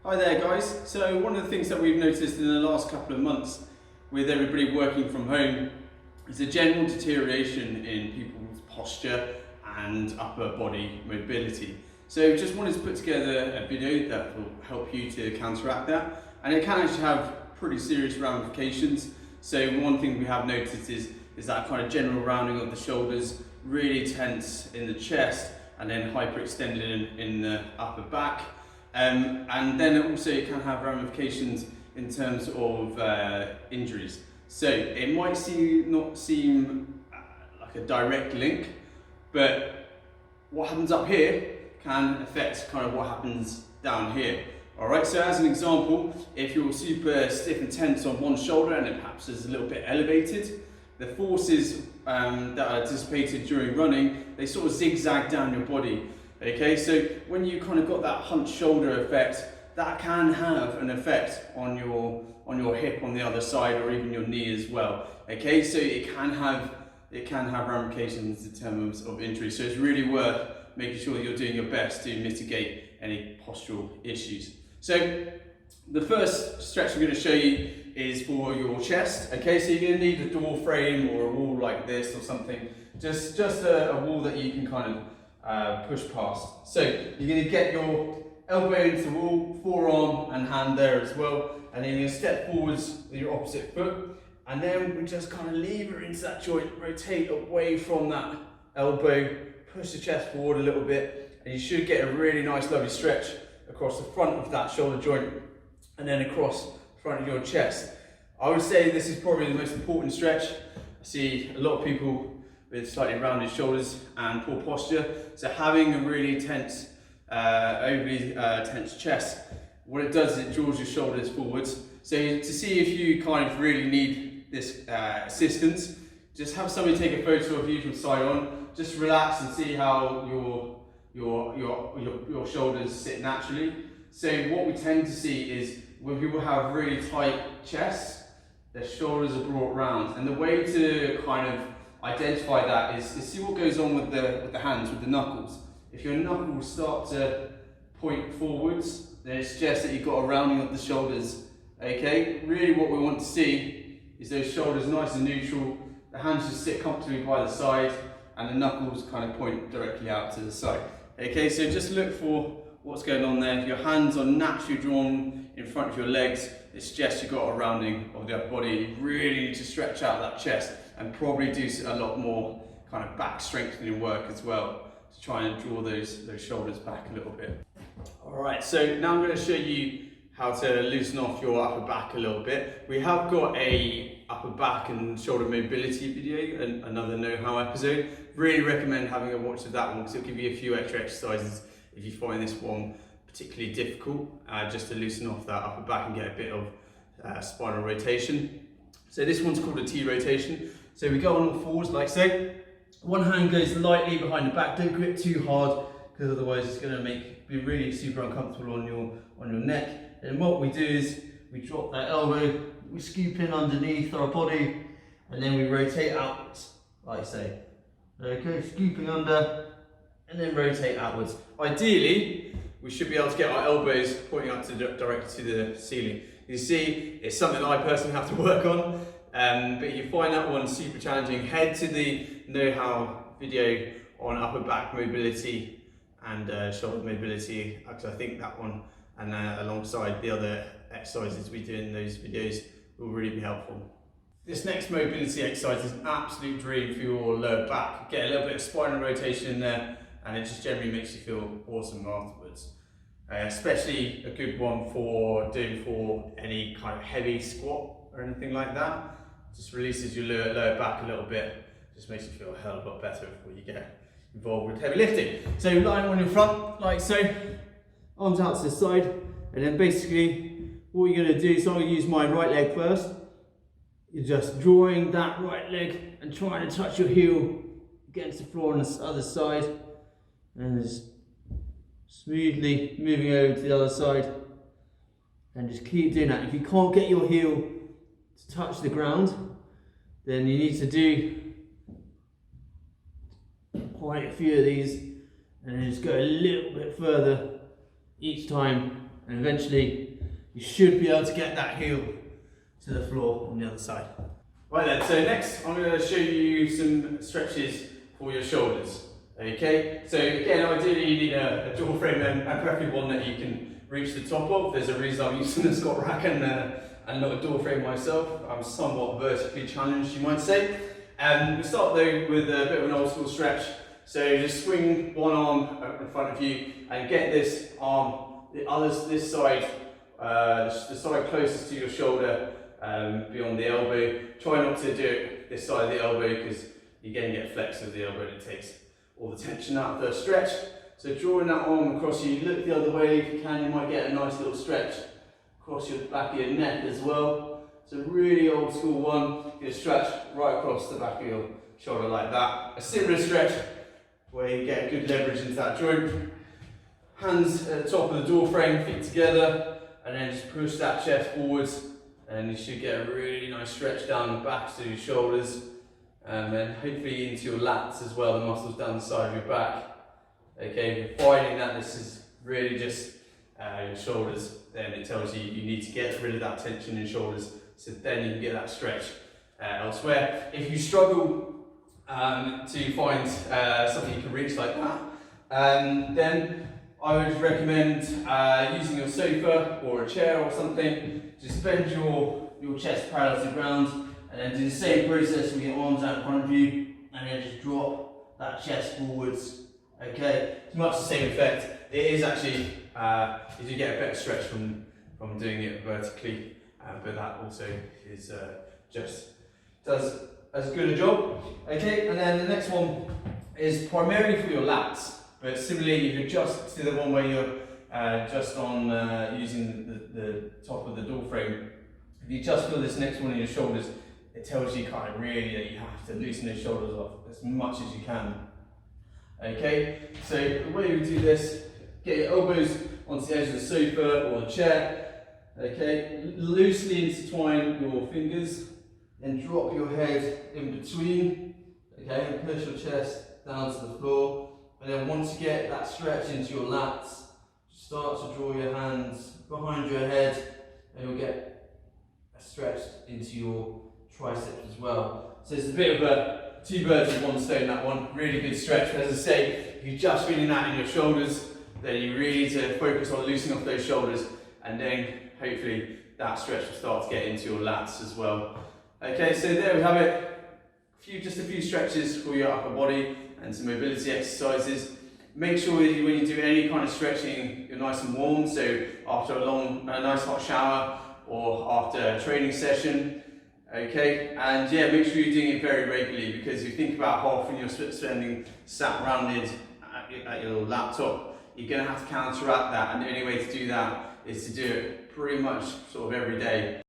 Hi there guys. So one of the things that we've noticed in the last couple of months with everybody working from home is a general deterioration in people's posture and upper body mobility. So just wanted to put together a video that will help you to counteract that, and it can actually have pretty serious ramifications. So one thing we have noticed is that kind of general rounding of the shoulders, really tense in the chest, and then hyperextended in the upper back. And then also it can have ramifications in terms of injuries. So it might not seem like a direct link, but what happens up here can affect kind of what happens down here. Alright, so as an example, if you're super stiff and tense on one shoulder and it perhaps is a little bit elevated, the forces that are dissipated during running, they sort of zigzag down your body. Okay, so when you kind of got that hunched shoulder effect, that can have an effect on your hip on the other side, or even your knee as well. Okay, so it can have ramifications in terms of injury. So it's really worth making sure that you're doing your best to mitigate any postural issues. So the first stretch I'm going to show you is for your chest. Okay, so you're going to need a door frame or a wall like this or something. Just a wall that you can kind of push past. So you're going to get your elbow into the wall, forearm and hand there as well, and then you're going to step forwards with your opposite foot, and then we just kind of lever into that joint, rotate away from that elbow, push the chest forward a little bit, and you should get a really nice lovely stretch across the front of that shoulder joint and then across the front of your chest. I would say this is probably the most important stretch. I see a lot of people with slightly rounded shoulders and poor posture. So having a really tense, overly tense chest, what it does is it draws your shoulders forwards. So to see if you kind of really need this assistance, just have somebody take a photo of you from side on. Just relax and see how your shoulders sit naturally. So what we tend to see is when people have really tight chests, their shoulders are brought round, and the way to kind of identify that is to see what goes on with the hands, with the knuckles. If your knuckles start to point forwards, then it suggests that you've got a rounding of the shoulders. Okay, really what we want to see is those shoulders nice and neutral, the hands just sit comfortably by the side, and the knuckles kind of point directly out to the side. Okay, so just look for what's going on there. If your hands are naturally drawn in front of your legs, it suggests you've got a rounding of the upper body. You really need to stretch out that chest and probably do a lot more kind of back strengthening work as well to try and draw those shoulders back a little bit. Alright, so now I'm going to show you how to loosen off your upper back a little bit. We have got a upper back and shoulder mobility video, and another know-how episode. Really recommend having a watch of that one because it'll give you a few extra exercises if you find this one particularly difficult, just to loosen off that upper back and get a bit of spinal rotation. So this one's called a T rotation. So we go on all fours like so. One hand goes lightly behind the back, don't grip too hard because otherwise it's going to be really super uncomfortable on your neck. And what we do is we drop that elbow, we scoop in underneath our body, and then we rotate outwards like so. Okay, scooping under and then rotate outwards. Ideally, we should be able to get our elbows pointing up directly to the ceiling. You see, it's something I personally have to work on. But if you find that one super challenging, head to the know-how video on upper back mobility and shoulder mobility, because I think that one, and alongside the other exercises we do in those videos, will really be helpful. This next mobility exercise is an absolute dream for your lower back. Get a little bit of spinal rotation in there, and it just generally makes you feel awesome afterwards. Especially a good one for doing for any kind of heavy squat or anything like that. Just releases your lower back a little bit, just makes you feel a hell of a lot better before you get involved with heavy lifting. So lying on your front, like so, arms out to the side, and then basically what you're going to do, so I'm going to use my right leg first. You're just drawing that right leg and trying to touch your heel against the floor on the other side, and just smoothly moving over to the other side, and just keep doing that. If you can't get your heel to touch the ground, then you need to do quite a few of these, and then just go a little bit further each time and eventually you should be able to get that heel to the floor on the other side. Right then, so next I'm going to show you some stretches for your shoulders. Okay, so again, ideally you need a door frame and preferably one that you can reach the top of. There's a reason I'm using a squat rack and not a door frame myself. I'm somewhat vertically challenged, you might say. We start though with a bit of an old school stretch. So just swing one arm in front of you and get this arm, this side, the side closest to your shoulder, beyond the elbow. Try not to do it this side of the elbow because you're going to get flex of the elbow and it takes all the tension out of the stretch. So drawing that arm across you, look the other way if you can, you might get a nice little stretch across your back of your neck as well. It's a really old school one. You stretch right across the back of your shoulder like that. A similar stretch where you get good leverage into that joint. Hands at the top of the door frame, feet together, and then just push that chest forwards, and you should get a really nice stretch down the back to your shoulders, and then hopefully into your lats as well, the muscles down the side of your back. Okay, if you're finding that this is really just your shoulders, then it tells you you need to get rid of that tension in your shoulders, so then you can get that stretch elsewhere. If you struggle to find something you can reach like that, then I would recommend using your sofa or a chair or something. Just bend your chest parallel to the ground, and then do the same process with your arms out in front of you, and then just drop that chest forwards. Okay, it's much the same effect. It is actually, you do get a better stretch from doing it vertically, but that also is just does as good a job. Okay, and then the next one is primarily for your lats, but similarly, if you adjust to the one where you're just on using the top of the door frame, if you just feel this next one in your shoulders, it tells you kind of really that you have to loosen those shoulders off as much as you can. Okay, so the way we do this, get your elbows onto the edge of the sofa or the chair. Okay, loosely intertwine your fingers, then drop your head in between. Okay, and push your chest down to the floor. And then once you get that stretch into your lats, start to draw your hands behind your head, and you'll get a stretch into your triceps as well. So it's a bit of a two birds with one stone, that one. Really good stretch. But as I say, if you're just feeling that in your shoulders, then you really need to focus on loosening off those shoulders, and then hopefully that stretch will start to get into your lats as well. Okay, so there we have it. Just a few stretches for your upper body and some mobility exercises. Make sure that when you do any kind of stretching, you're nice and warm. So after a nice hot shower or after a training session. Okay, and yeah, make sure you're doing it very regularly, because if you think about how often you're spending sat rounded at your laptop, you're going to have to counteract that, and the only way to do that is to do it pretty much sort of every day.